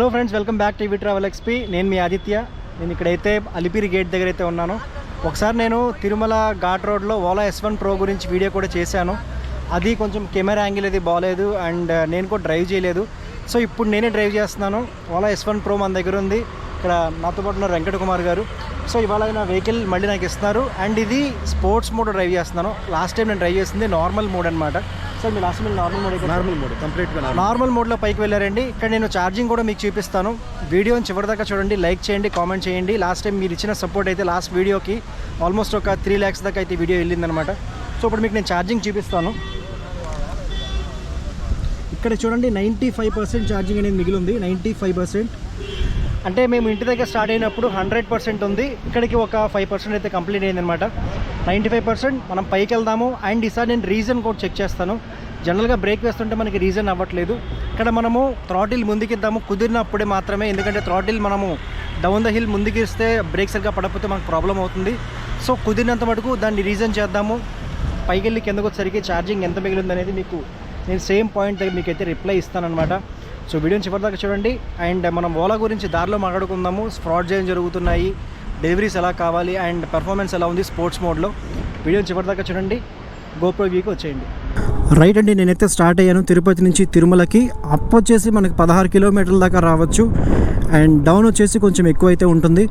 Hello friends, welcome back TV travel XP. నేను మీ ఆదిత్య. నేను ఇక్కడైతే అలిపిరి గేట్ దగ్గర అయితే ఉన్నాను. ఒకసారి నేను తిరుమల ఘాట్ రోడ్లో ఓలా S1 Pro గురించి వీడియో కూడా చేశాను. అది కొంచెం కెమెరా యాంగిల్ అది బాగాలేదు అండ్ నేను కూడా డ్రైవ్ చేయలేదు. సో ఇప్పుడు నేనే డ్రైవ్ చేస్తున్నాను. ఓలా S1 Pro మన దగ్గర ఉంది. ఇక్కడ నాతో పాటు ఉన్నారు వెంకట కుమార్ గారు. సో ఇవాళ నా వెహికల్ మళ్ళీ నాకు ఇస్తున్నారు అండ్ ఇది స్పోర్ట్స్ మోడ్ డ్రైవ్ చేస్తున్నాను. లాస్ట్ టైం నేను డ్రైవ్ చేసింది నార్మల్ మోడ్ అనమాట. సో మీ లాస్ట్ మీరు నార్మల్ మోడ్ కంప్లీట్గా నార్మల్ మోడ్లో పైకి వెళ్ళారండి. ఇక్కడ నేను ఛార్జింగ్ కూడా మీకు చూపిస్తాను. వీడియోని చివరిదాకా చూడండి, లైక్ చేయండి, కామెంట్ చేయండి. లాస్ట్ టైం మీరు ఇచ్చిన సపోర్ట్ అయితే లాస్ట్ వీడియోకి ఆల్మోస్ట్ ఒక 3 lakhs దాకా అయితే వీడియో వెళ్ళిందనమాట. సో ఇప్పుడు మీకు నేను ఛార్జింగ్ చూపిస్తాను. ఇక్కడ చూడండి 95% ఛార్జింగ్ అనేది మిగిలి ఉంది. 95% అంటే మేము ఇంటి దగ్గర స్టార్ట్ అయినప్పుడు 100% ఉంది. ఇక్కడికి ఒక 5% అయితే కంప్లీట్ అయిందనమాట. 95% మనం పైకి వెళ్దాము. అండ్ ఈసారి నేను రీజన్ కూడా చెక్ చేస్తాను. జనరల్గా బ్రేక్ వేస్తుంటే మనకి రీజన్ అవ్వట్లేదు. ఇక్కడ మనము థ్రాటిల్ ముందుకిద్దాము కుదిరినప్పుడే మాత్రమే, ఎందుకంటే థ్రాటిల్ మనము డౌన్ ద హిల్ ముందుకిస్తే బ్రేక్ సరిగ్గా పడకపోతే మనకు ప్రాబ్లం అవుతుంది. సో కుదిరినంత మటుకు దాన్ని రీజన్ చేద్దాము. పైకి వెళ్ళి కిందకు వచ్చేసరికి ఛార్జింగ్ ఎంత మిగిలింది అనేది మీకు నేను సేమ్ పాయింట్ దగ్గర మీకైతే రిప్లై ఇస్తానమాట. సో వీడియోని చివరిదాకా చూడండి. అండ్ మనం ఓలా గురించి దారిలో మాట్లాడుకుందాము. ఫ్రాడ్ ఏం జరుగుతున్నాయి, డెలివరీస్ ఎలా కావాలి అండ్ పెర్ఫార్మెన్స్ ఎలా ఉంది స్పోర్ట్స్ మోడ్లో. వీడియోని చివరిదాకా చూడండి. గోప్రో వ్యూకి వచ్చేయండి. రైట్ అండి, నేనైతే స్టార్ట్ అయ్యాను తిరుపతి నుంచి తిరుమలకి. అప్ వచ్చేసి మనకి 16 kilometers దాకా రావచ్చు అండ్ డౌన్ వచ్చేసి కొంచెం ఎక్కువ అయితే ఉంటుంది.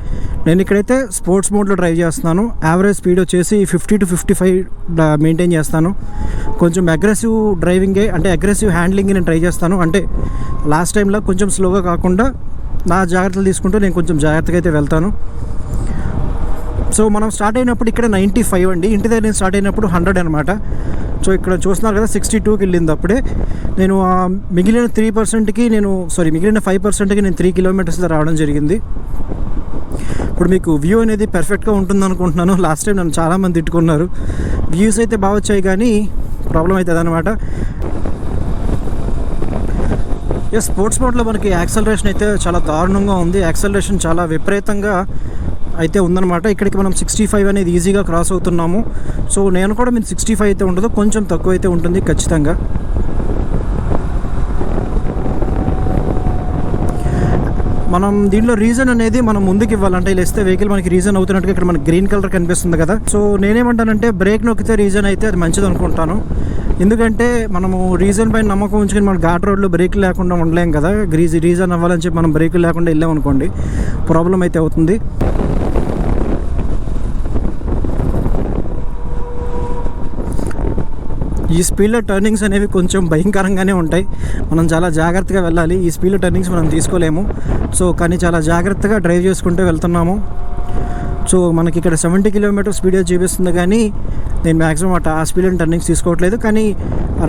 నేను ఇక్కడైతే స్పోర్ట్స్ మోడ్లో డ్రైవ్ చేస్తున్నాను. యావరేజ్ స్పీడ్ వచ్చేసి 50 to 55 మెయింటైన్ చేస్తాను. కొంచెం అగ్రెసివ్ డ్రైవింగే అంటే అగ్రెసివ్ హ్యాండ్లింగ్ నేను ట్రై చేస్తాను. అంటే లాస్ట్ టైంలో కొంచెం స్లోగా కాకుండా నా జాగ్రత్తలు తీసుకుంటూ నేను కొంచెం జాగ్రత్తగా అయితే వెళ్తాను. సో మనం స్టార్ట్ అయినప్పుడు ఇక్కడ 95 అండి. ఇంటి దగ్గర నేను స్టార్ట్ అయినప్పుడు 100 అనమాట. సో ఇక్కడ చూస్తున్నారు కదా 62కి వెళ్ళింది. అప్పుడే నేను మిగిలిన 3%కి మిగిలిన 5%కి నేను 3 kilometers రావడం జరిగింది. ఇప్పుడు మీకు వ్యూ అనేది పర్ఫెక్ట్గా ఉంటుంది అనుకుంటున్నాను. లాస్ట్ టైం నన్ను చాలామంది తిట్టుకున్నారు. వ్యూస్ అయితే బాగా వచ్చాయి కానీ ప్రాబ్లం అవుతుంది అనమాట. స్పోర్ట్స్ మోడ్లో మనకి యాక్సలరేషన్ అయితే చాలా దారుణంగా ఉంది. యాక్సలరేషన్ చాలా విపరీతంగా అయితే ఉందన్నమాట. ఇక్కడికి మనం 65 అనేది ఈజీగా క్రాస్ అవుతున్నాము. సో నేను కూడా మీరు 65 అయితే ఉండదు, కొంచెం తక్కువ అయితే ఉంటుంది ఖచ్చితంగా. మనం దీంట్లో రీజన్ అనేది మనం ముందుకు ఇవ్వాలంటే ఇలా ఇస్తే వెహికల్ మనకి రీజన్ అవుతున్నట్టుగా ఇక్కడ మనకి గ్రీన్ కలర్ కనిపిస్తుంది కదా. సో నేనేమంటానంటే బ్రేక్ నొక్కితే రీజన్ అయితే అది మంచిది అనుకుంటాను. ఎందుకంటే మనము రీజన్ పైన నమ్మకం ఉంచుకొని మన ఘాట్ రోడ్లో బ్రేక్ లేకుండా ఉండలేం కదా. రీజన్ అవ్వాలని చెప్పి మనం బ్రేకులు లేకుండా వెళ్ళామనుకోండి ప్రాబ్లం అయితే అవుతుంది. ఈ స్పీడ్లో టర్నింగ్స్ అనేవి కొంచెం భయంకరంగానే ఉంటాయి. మనం చాలా జాగ్రత్తగా వెళ్ళాలి. ఈ స్పీడ్లో టర్నింగ్స్ మనం తీసుకోలేము. సో కానీ చాలా జాగ్రత్తగా డ్రైవ్ చేసుకుంటూ వెళ్తున్నాము. సో మనకి ఇక్కడ 70 kilometers స్పీడ్ చూపిస్తుంది కానీ నేను మ్యాక్సిమం ఆ స్పీడ్ టర్నింగ్స్ తీసుకోవట్లేదు. కానీ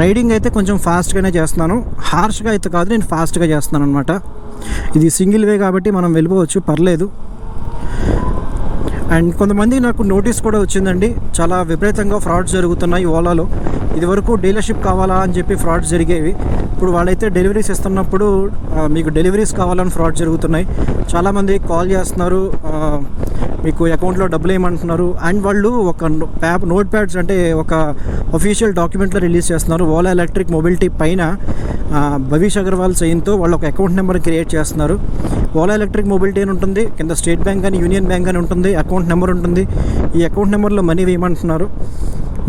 రైడింగ్ అయితే కొంచెం ఫాస్ట్గానే చేస్తున్నాను. హార్ష్గా అయితే కాదు, నేను ఫాస్ట్గా చేస్తున్నాను అనమాట. ఇది సింగిల్ వే కాబట్టి మనం వెళ్ళిపోవచ్చు, పర్లేదు. అండ్ కొంతమంది నాకు నోటీస్ కూడా వచ్చిందండి, చాలా విపరీతంగా ఫ్రాడ్స్ జరుగుతున్నాయి ఓలాలో. ఇదివరకు డీలర్షిప్ కావాలా అని చెప్పి ఫ్రాడ్స్ జరిగేవి. ఇప్పుడు వాళ్ళైతే డెలివరీస్ ఇస్తున్నప్పుడు మీకు డెలివరీస్ కావాలని ఫ్రాడ్ జరుగుతున్నాయి. చాలామంది కాల్ చేస్తున్నారు, మీకు అకౌంట్లో డబ్బులు వేయమంటున్నారు. అండ్ వాళ్ళు ఒక నోట్ ప్యాడ్స్ అంటే ఒక అఫీషియల్ డాక్యుమెంట్లో రిలీజ్ చేస్తున్నారు. ఓలా ఎలక్ట్రిక్ మొబిలిటీ పైన భవిష్ అగర్వాల్ సైన్తో వాళ్ళు ఒక అకౌంట్ నెంబర్ క్రియేట్ చేస్తున్నారు. ఓలా ఎలక్ట్రిక్ మొబిలిటీ అని ఉంటుంది, కింద స్టేట్ బ్యాంక్ అని యూనియన్ బ్యాంక్ అని ఉంటుంది, అకౌంట్ నెంబర్ ఉంటుంది. ఈ అకౌంట్ నెంబర్లో మనీ వేయమంటున్నారు.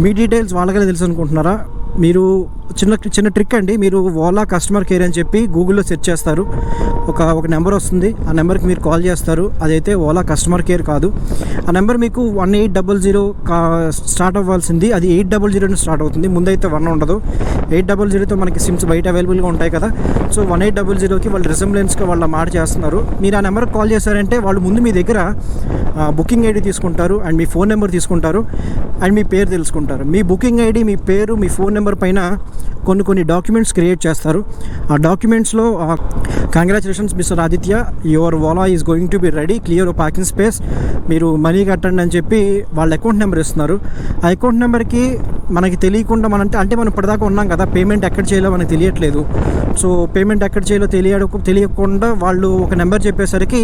మీ డీటెయిల్స్ వాళ్ళకే తెలుసు అనుకుంటున్నారా? మీరు చిన్న ట్రిక్ అండి. మీరు ఓలా కస్టమర్ కేర్ అని చెప్పి గూగుల్లో సెర్చ్ చేస్తారు. ఒక నెంబర్ వస్తుంది. ఆ నెంబర్కి మీరు కాల్ చేస్తారు. అదైతే ఓలా కస్టమర్ కేర్ కాదు. ఆ నెంబర్ మీకు 1800 స్టార్ట్ అవ్వాల్సింది, అది 800 స్టార్ట్ అవుతుంది. ముందైతే 1 ఉండదు. 800తో మనకి సిమ్స్ బయట అవైలబుల్గా ఉంటాయి కదా. సో 1800కి వాళ్ళు రిసెంబ్లెన్స్గా వాళ్ళ మాట చేస్తున్నారు. మీరు ఆ నెంబర్కి కాల్ చేశారంటే వాళ్ళు ముందు మీ దగ్గర బుకింగ్ ఐడి తీసుకుంటారు అండ్ మీ ఫోన్ నెంబర్ తీసుకుంటారు అండ్ మీ పేరు తెలుసుకుంటారు. మీ బుకింగ్ ఐడి, మీ పేరు, మీ ఫోన్ నెంబర్ పైన కొన్ని డాక్యుమెంట్స్ క్రియేట్ చేస్తారు. ఆ డాక్యుమెంట్స్లో congratulations mister Aditya, your Ola is going to be ready, clear parking space, మీరు మనీ కట్టండి అని చెప్పి వాళ్ళ అకౌంట్ నెంబర్ ఇస్తున్నారు. ఆ అకౌంట్ నెంబర్కి మనకి తెలియకుండా అంటే మనం ఇప్పటిదాకా ఉన్నాం కదా, పేమెంట్ ఎక్కడ చేయాలో మనకు తెలియట్లేదు. సో పేమెంట్ ఎక్కడ చేయాలో తెలియకుండా వాళ్ళు ఒక నెంబర్ చెప్పేసరికి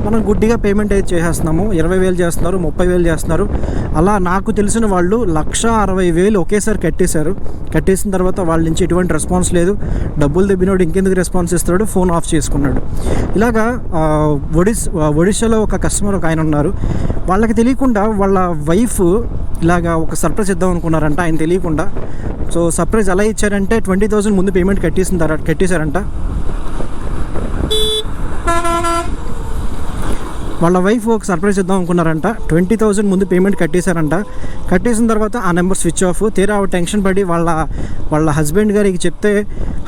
మనం గుడ్డిగా పేమెంట్ అయితే చేసేస్తున్నాము. 20,000 చేస్తున్నారు, 30,000 చేస్తున్నారు. అలా నాకు తెలిసిన వాళ్ళు 1,60,000 ఒకేసారి కట్టేసిన తర్వాత వాళ్ళ నుంచి ఎటువంటి రెస్పాన్స్ లేదు. డబ్బులు దెబ్బినోడు ఇంకెందుకు రెస్పాన్స్ ఇస్తాడు, ఫోన్ ఆఫ్ చేసుకున్నాడు. ఇలాగా ఒడిశాలో ఒక కస్టమర్ ఒక ఆయన ఉన్నారు. వాళ్ళకి తెలియకుండా వాళ్ళ వైఫ్ ఇలాగా ఒక సర్ప్రైజ్ ఇద్దాం అనుకున్నారంట ఆయన తెలియకుండా. సో సర్ప్రైజ్ ఎలా ఇచ్చారంటే 20,000 ముందు పేమెంట్ కట్టేశారంట. వాళ్ళ వైఫ్ ఒక సర్ప్రైజ్ ఇద్దాం అనుకున్నారంట. 20,000 ముందు పేమెంట్ కట్టేశారంట. కట్టేసిన తర్వాత ఆ నెంబర్ స్విచ్ ఆఫ్. తీరా టెన్షన్ పడి వాళ్ళ హస్బెండ్ గారికి చెప్తే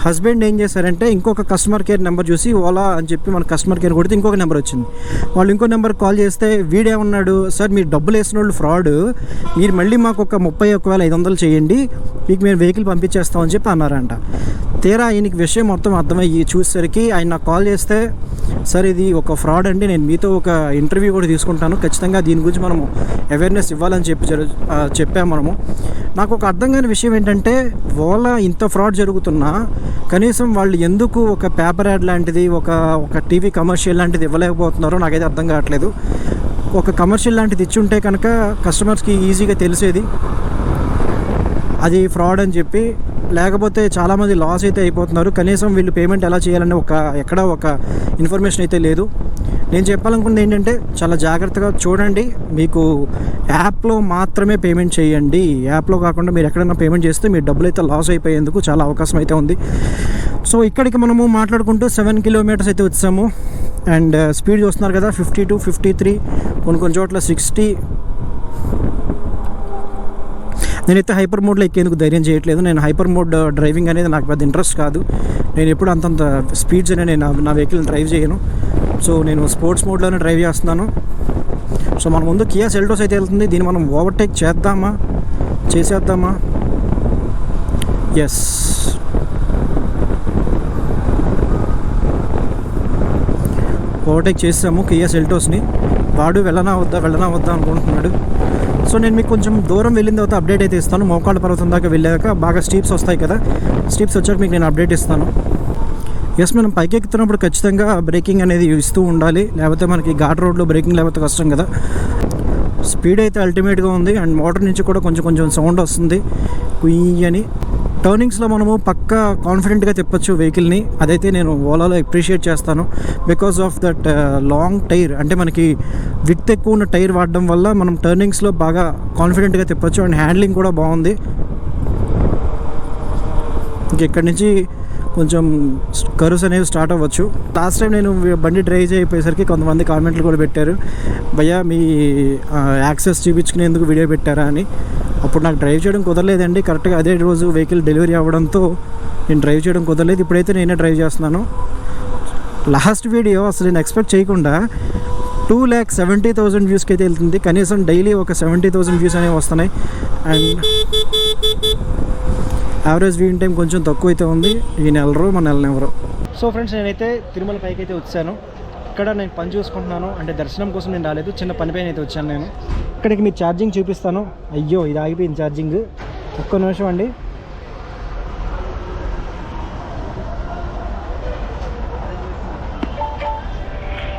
హస్బెండ్ ఏం చేశారంటే ఇంకొక కస్టమర్ కేర్ నెంబర్ చూసి ఓలా అని చెప్పి మన కస్టమర్ కేర్ కొడితే ఇంకొక నెంబర్ వచ్చింది. వాళ్ళు ఇంకో నెంబర్ కాల్ చేస్తే వీడేమన్నాడు, సార్ మీరు డబ్బులు వేసిన వాళ్ళు ఫ్రాడ్, మీరు మళ్ళీ మాకు ఒక 31,500 చేయండి, మీకు మేము వెహికల్ పంపించేస్తామని చెప్పి అన్నారంట. తీరా ఆయనకి విషయం మొత్తం అర్థమయ్యి చూసేసరికి ఆయన నాకు కాల్ చేస్తే, సార్ ఇది ఒక ఫ్రాడ్ అండి, నేను మీతో ఒక ఇంటర్వ్యూ కూడా తీసుకుంటాను, ఖచ్చితంగా దీని గురించి మనము అవేర్నెస్ ఇవ్వాలని చెప్పాము మనము. నాకు ఒక అర్థం కాని విషయం ఏంటంటే ఓలా ఇంత ఫ్రాడ్ జరుగుతున్నా కనీసం వాళ్ళు ఎందుకు ఒక పేపర్ యాడ్ లాంటిది ఒక టీవీ కమర్షియల్ లాంటిది ఇవ్వలేకపోతున్నారో నాకైతే అర్థం కావట్లేదు. ఒక కమర్షియల్ లాంటిది ఇచ్చి ఉంటే కనుక కస్టమర్స్కి ఈజీగా తెలిసేది అది ఫ్రాడ్ అని చెప్పి. లేకపోతే చాలామంది లాస్ అయితే అయిపోతున్నారు. కనీసం వీళ్ళు పేమెంట్ ఎలా చేయాలని ఎక్కడ ఒక ఇన్ఫర్మేషన్ అయితే లేదు. నేను చెప్పాలనుకుంది ఏంటంటే చాలా జాగ్రత్తగా చూడండి, మీకు యాప్లో మాత్రమే పేమెంట్ చేయండి. యాప్లో కాకుండా మీరు ఎక్కడైనా పేమెంట్ చేస్తే మీ డబ్బులు అయితే లాస్ అయిపోయేందుకు చాలా అవకాశం అయితే ఉంది. సో ఇక్కడికి మనము మాట్లాడుకుంటూ 7 కిలోమీటర్స్ అయితే వచ్చాము. అండ్ స్పీడ్ చూస్తున్నారు కదా, 52, 53, కొన్ని చోట్ల 60. నేనైతే హైపర్ మోడ్లో ఎక్కేందుకు ధైర్యం చేయట్లేదు. నేను హైపర్ మోడ్ డ్రైవింగ్ అనేది నాకు పెద్ద ఇంట్రెస్ట్ కాదు. నేను ఎప్పుడు అంతంత స్పీడ్స్ అనేది నేను నా వెహికల్ని డ్రైవ్ చేయను. సో నేను స్పోర్ట్స్ మోడ్లోనే డ్రైవ్ చేస్తున్నాను. సో మన ముందు కియా సెల్టోస్ అయితే వెళ్తుంది. దీన్ని మనం ఓవర్టేక్ చేసేద్దామా? ఎస్, ఓవర్టేక్ చేసాము కియా సెల్టోస్ని. వాడు వెళ్ళనా వద్దా అనుకుంటున్నాడు. సో నేను మీకు కొంచెం దూరం వెళ్ళిన తర్వాత అప్డేట్ అయితే ఇస్తాను. మోకాళ్ళ పర్వతం దాకా వెళ్ళాక బాగా స్టీప్స్ వస్తాయి కదా, స్టీప్స్ వచ్చాక మీకు నేను అప్డేట్ ఇస్తాను. ఎస్, మనం పైకి ఎక్కుతున్నప్పుడు ఖచ్చితంగా బ్రేకింగ్ అనేది ఇస్తూ ఉండాలి, లేకపోతే మనకి ఘాట్ రోడ్లో బ్రేకింగ్ లేకపోతే కష్టం కదా. స్పీడ్ అయితే అల్టిమేట్గా ఉంది. అండ్ మోటార్ నుంచి కూడా కొంచెం సౌండ్ వస్తుంది కుయ్యని. టర్నింగ్స్లో మనము పక్కా కాన్ఫిడెంట్గా తిప్పచ్చు వెహికల్ని. అదైతే నేను ఓలాలో అప్రిషియేట్ చేస్తాను. Because of that long tyre, అంటే మనకి విడ్త్ ఎక్కువ ఉన్న టైర్ వాడడం వల్ల మనం టర్నింగ్స్లో బాగా కాన్ఫిడెంట్గా తిప్పచ్చు. అండ్ హ్యాండ్లింగ్ కూడా బాగుంది. ఇంకెక్కడి నుంచి కొంచెం కర్వ్స్ అనేవి స్టార్ట్ అవ్వచ్చు. లాస్ట్ టైం నేను బండి డ్రైవ్ అయిపోయేసరికి కొంతమంది కామెంట్లు కూడా పెట్టారు, భయ్యా మీ యాక్సెస్ చూపించుకునేందుకు వీడియో పెట్టారా అని. అప్పుడు నాకు డ్రైవ్ చేయడం కుదరలేదండి. కరెక్ట్గా అదే రోజు వెహికల్ డెలివరీ అవ్వడంతో నేను డ్రైవ్ చేయడం కుదరలేదు. ఇప్పుడైతే నేనే డ్రైవ్ చేస్తున్నాను. లాస్ట్ వీడియో అసలు నేను ఎక్స్పెక్ట్ చేయకుండా 2,70,000 వ్యూస్కి అయితే వెళ్తుంది. కనీసం డైలీ ఒక 70,000 వ్యూస్ అనేవి వస్తున్నాయి. అండ్ యావరేజ్ వ్యూయింగ్ టైం కొంచెం తక్కువ అయితే ఉంది. ఈ నెలరు మన నెలనెవరు. సో ఫ్రెండ్స్, నేనైతే తిరుమల పైకి అయితే వచ్చాను. ఇక్కడ నేను పని చూసుకుంటున్నాను. అంటే దర్శనం కోసం నేను రాలేదు, చిన్న పని పైన అయితే వచ్చాను నేను. ఇక్కడికి మీకు ఛార్జింగ్ చూపిస్తాను. అయ్యో, ఇది ఆగిపోయింది ఛార్జింగ్. ఒక్క నిమిషం అండి.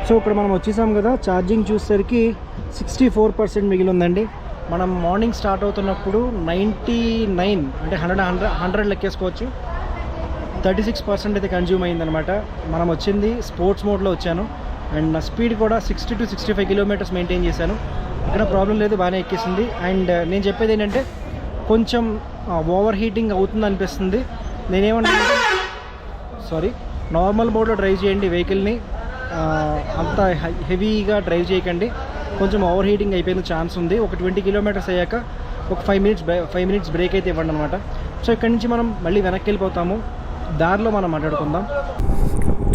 సో ఇక్కడ మనం వచ్చేసాం కదా, ఛార్జింగ్ చూసేసరికి 64% మిగిలి ఉందండి. మనం మార్నింగ్ స్టార్ట్ అవుతున్నప్పుడు 99 అంటే 100 లెక్కేసుకోవచ్చు. 36% అయితే కన్జ్యూమ్ అయిందనమాట. మనం వచ్చింది స్పోర్ట్స్ మోడ్లో వచ్చాను. అండ్ నా స్పీడ్ కూడా 60 to 65 కిలోమీటర్స్ మెయింటైన్ చేశాను. ఇక్కడ ప్రాబ్లం లేదు, బాగానే ఎక్కేసింది. అండ్ నేను చెప్పేది ఏంటంటే కొంచెం ఓవర్ హీటింగ్ అవుతుంది అనిపిస్తుంది. నేనేమంటానంటే నార్మల్ మోడ్లో డ్రైవ్ చేయండి వెహికల్ని, అంత హెవీగా డ్రైవ్ చేయకండి. కొంచెం ఓవర్ హీటింగ్ అయిపోయిన ఛాన్స్ ఉంది. ఒక 20 కిలోమీటర్స్ అయ్యాక ఒక 5 మినిట్స్ బ్రేక్ అయితే ఇవ్వండి అనమాట. సో ఇక్కడి నుంచి మనం మళ్ళీ వెనక్కి వెళ్ళిపోతాము. దారిలో మనం మాట్లాడుకుందాం.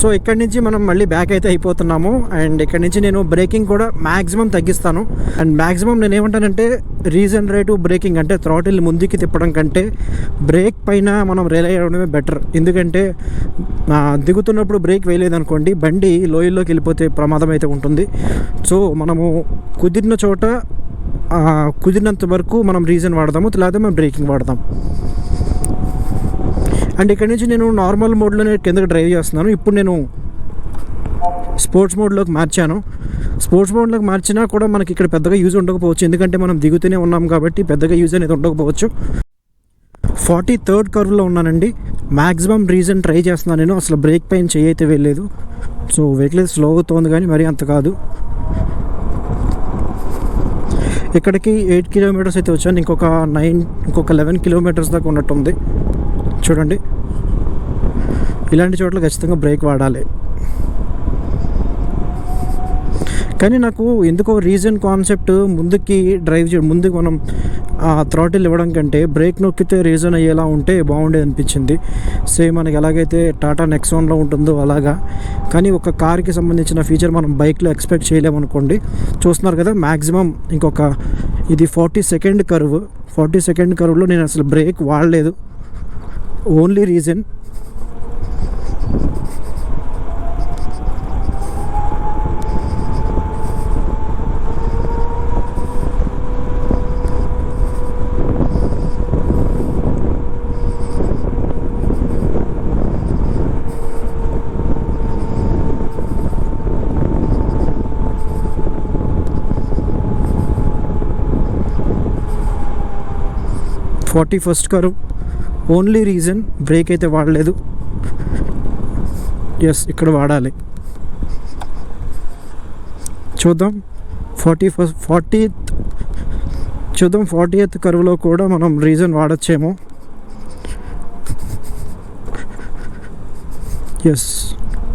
సో ఇక్కడి నుంచి మనం మళ్ళీ బ్యాక్ అయితే అయిపోతున్నాము. అండ్ ఇక్కడి నుంచి నేను బ్రేకింగ్ కూడా మ్యాక్సిమం తగ్గిస్తాను. అండ్ మ్యాక్సిమం నేను ఏమంటానంటే రీజనరేటివ్ బ్రేకింగ్, అంటే థ్రాటిల్ ముందుకి తిప్పడం కంటే బ్రేక్ పైన మనం రిలై అవ్వడమే బెటర్. ఎందుకంటే దిగుతున్నప్పుడు బ్రేక్ వేయలేదనుకోండి, బండి లోయల్లోకి వెళ్ళిపోతే ప్రమాదం అయితే ఉంటుంది. సో మనము కుదిరిన చోట కుదిరినంత వరకు మనం రీజన్ వాడదాము, లేదా మనం బ్రేకింగ్ వాడదాం. అండ్ ఇక్కడ నుంచి నేను నార్మల్ మోడ్లోనే కిందకి డ్రైవ్ చేస్తున్నాను. ఇప్పుడు నేను స్పోర్ట్స్ మోడ్లోకి మార్చాను. స్పోర్ట్స్ మోడ్లోకి మార్చినా కూడా మనకి ఇక్కడ పెద్దగా యూజ్ ఉండకపోవచ్చు, ఎందుకంటే మనం దిగుతూనే ఉన్నాం కాబట్టి పెద్దగా యూజ్ అనేది ఉండకపోవచ్చు. 43rd కర్వ్లో ఉన్నానండి. మ్యాక్సిమం రీజన్ ట్రై చేస్తున్నాను నేను. అసలు బ్రేక్ పైన చెయ్యి అయితే వెళ్ళలేదు. సో వెహికల్ స్లో అవుతుంది కానీ మరీ అంత కాదు. ఇక్కడికి 8 కిలోమీటర్స్ అయితే వచ్చాను. ఇంకొక 11 కిలోమీటర్స్ దాకా ఉన్నట్టుంది. చూడండి, ఇలాంటి చోట్ల ఖచ్చితంగా బ్రేక్ వాడాలి. కానీ నాకు ఎందుకో రీజన్ కాన్సెప్ట్ ముందుకి డ్రైవ్ చేయడం, ముందుకు మనం థ్రాటిల్ ఇవ్వడం కంటే బ్రేక్ నొక్కితే రీజన్ అయ్యేలా ఉంటే బాగుండేది అనిపించింది. సేమ్ మనకి ఎలాగైతే టాటా నెక్సాన్లో ఉంటుందో అలాగా. కానీ ఒక కార్కి సంబంధించిన ఫీచర్ మనం బైక్లో ఎక్స్పెక్ట్ చేయలేమనుకోండి. చూస్తున్నారు కదా, మ్యాక్సిమం ఇంకొక ఇది 42nd కర్వ్. 42nd కర్వ్లో నేను అసలు బ్రేక్ వాడలేదు. Only reason first curve. Only reason break అయితే వాడలేదు. ఎస్, ఇక్కడ వాడాలి. చూద్దాం 40th కర్వ్లో కూడా మనం రీజన్ వాడచ్చేమో. ఎస్,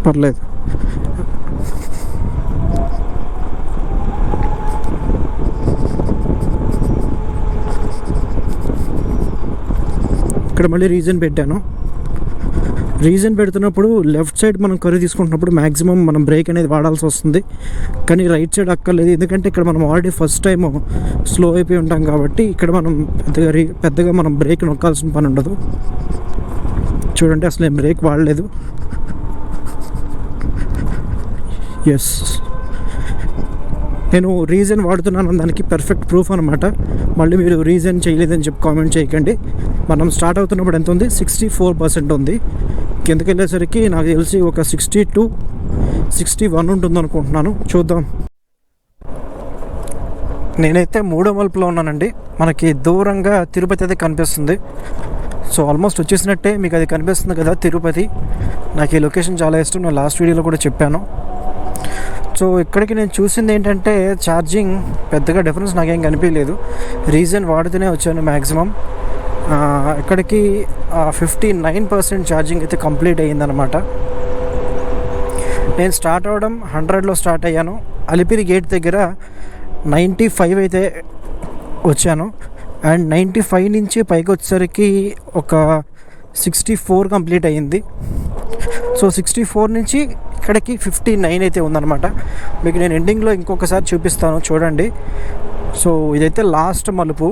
పర్లేదు. ఇక్కడ మళ్ళీ రీజన్ పెట్టాను. రీజన్ పెడుతున్నప్పుడు లెఫ్ట్ సైడ్ మనం కర్వ్ తీసుకుంటున్నప్పుడు మ్యాక్సిమం మనం బ్రేక్ అనేది వాడాల్సి వస్తుంది. కానీ రైట్ సైడ్ అక్కర్లేదు, ఎందుకంటే ఇక్కడ మనం ఆల్రెడీ ఫస్ట్ టైం స్లో అయిపోయి ఉంటాం కాబట్టి ఇక్కడ మనం పెద్దగా మనం బ్రేక్ నొక్కాల్సిన పని ఉండదు. చూడండి, అసలు నేను బ్రేక్ వాడలేదు. ఎస్, నేను రీజన్ వాడుతున్నాను దానికి పర్ఫెక్ట్ ప్రూఫ్ అనమాట. మళ్ళీ మీరు రీజన్ చేయలేదని చెప్పి కామెంట్ చేయకండి. మనం స్టార్ట్ అవుతున్నప్పుడు ఎంత ఉంది? 64% ఉంది. కిందకి వెళ్ళేసరికి నాకు తెలిసి ఒక 61 ఉంటుంది అనుకుంటున్నాను. చూద్దాం. నేనైతే 3వ మలుపులో ఉన్నానండి. మనకి దూరంగా తిరుపతి అయితే కనిపిస్తుంది. సో ఆల్మోస్ట్ వచ్చేసినట్టే. మీకు అది కనిపిస్తుంది కదా, తిరుపతి. నాకు ఈ లొకేషన్ చాలా ఇష్టం, నేను లాస్ట్ వీడియోలో కూడా చెప్పాను. సో ఇక్కడికి నేను చూసింది ఏంటంటే ఛార్జింగ్ పెద్దగా డిఫరెన్స్ నాకేం కనిపించలేదు. రీజన్ వాడుతూనే వచ్చాను మ్యాక్సిమం. ఇక్కడికి 59% ఛార్జింగ్ అయితే కంప్లీట్ అయ్యిందనమాట. నేను స్టార్ట్ అవ్వడం 100లో స్టార్ట్ అయ్యాను. అలిపిరి గేట్ దగ్గర 95 అయితే వచ్చాను. అండ్ 95 నుంచి పైకి వచ్చేసరికి ఒక 64 కంప్లీట్ అయ్యింది. సో 64 నుంచి ఇక్కడికి 59 అయితే ఉందన్నమాట. మీకు నేను ఎండింగ్లో ఇంకొకసారి చూపిస్తాను, చూడండి. సో ఇదైతే లాస్ట్ మలుపు.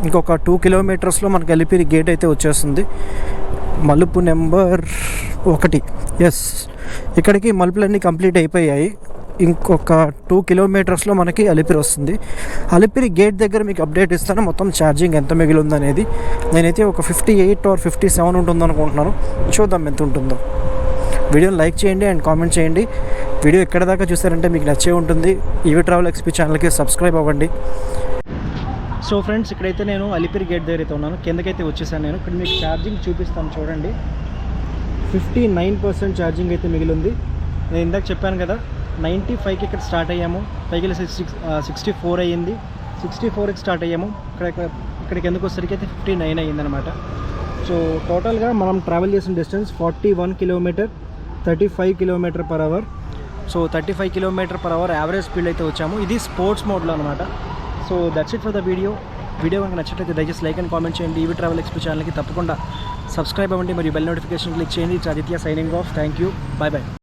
ఇంకొక 2 కిలోమీటర్స్లో మనకి అలిపిరి గేట్ అయితే వచ్చేస్తుంది. మలుపు నెంబర్ 1. ఎస్, ఇక్కడికి మలుపులన్నీ కంప్లీట్ అయిపోయాయి. ఇంకొక 2 కిలోమీటర్స్లో మనకి అలిపిరి వస్తుంది. అలిపిరి గేట్ దగ్గర మీకు అప్డేట్ ఇస్తాను మొత్తం ఛార్జింగ్ ఎంత మిగిలి ఉందనేది. నేనైతే ఒక 58 or 57 ఉంటుంది అనుకుంటున్నాను. చూద్దాం ఎంత ఉంటుందో. వీడియోని లైక్ చేయండి అండ్ కామెంట్ చేయండి. వీడియో ఎక్కడ దాకా చూస్తారంటే మీకు నచ్చే ఉంటుంది. ఈవీ ట్రావెల్ ఎక్స్పీ ఛానల్కి సబ్స్క్రైబ్ అవ్వండి. సో ఫ్రెండ్స్, ఇక్కడైతే నేను అలిపిరి గేట్ దగ్గర అయితే ఉన్నాను. కిందకైతే వచ్చేసాను నేను. ఇక్కడ మీకు ఛార్జింగ్ చూపిస్తాను, చూడండి. 59% ఛార్జింగ్ అయితే మిగిలి ఉంది. నేను ఇందాక చెప్పాను కదా, 95కి ఇక్కడ స్టార్ట్ అయ్యాము. పైకి వెళ్ళి 64 అయ్యింది. 64కి స్టార్ట్ అయ్యాము. ఇక్కడికి ఎందుకు వచ్చేసరికి అయితే 59 అయ్యిందనమాట. సో టోటల్గా మనం ట్రావెల్ చేసిన distance 41 kilometre, 35 km/h. So 35 km/h average speed అయితే వచ్చాము. ఇది స్పోర్ట్స్ మోడ్లో అనమాట. So that's it for the video. కనుక నచ్చినట్లయితే దయచేసి లైక్ అండ్ కామెంట్ చేయండి. ఈవీ ట్రావెల్ ఎక్స్పీ ఛానల్కి తప్పకుండా సబ్స్క్రైబ్ అవ్వండి మరియు బెల్ నోటిఫికేషన్ క్లిక్ చేయండి. It's Aditya signing off. Thank you. Bye by.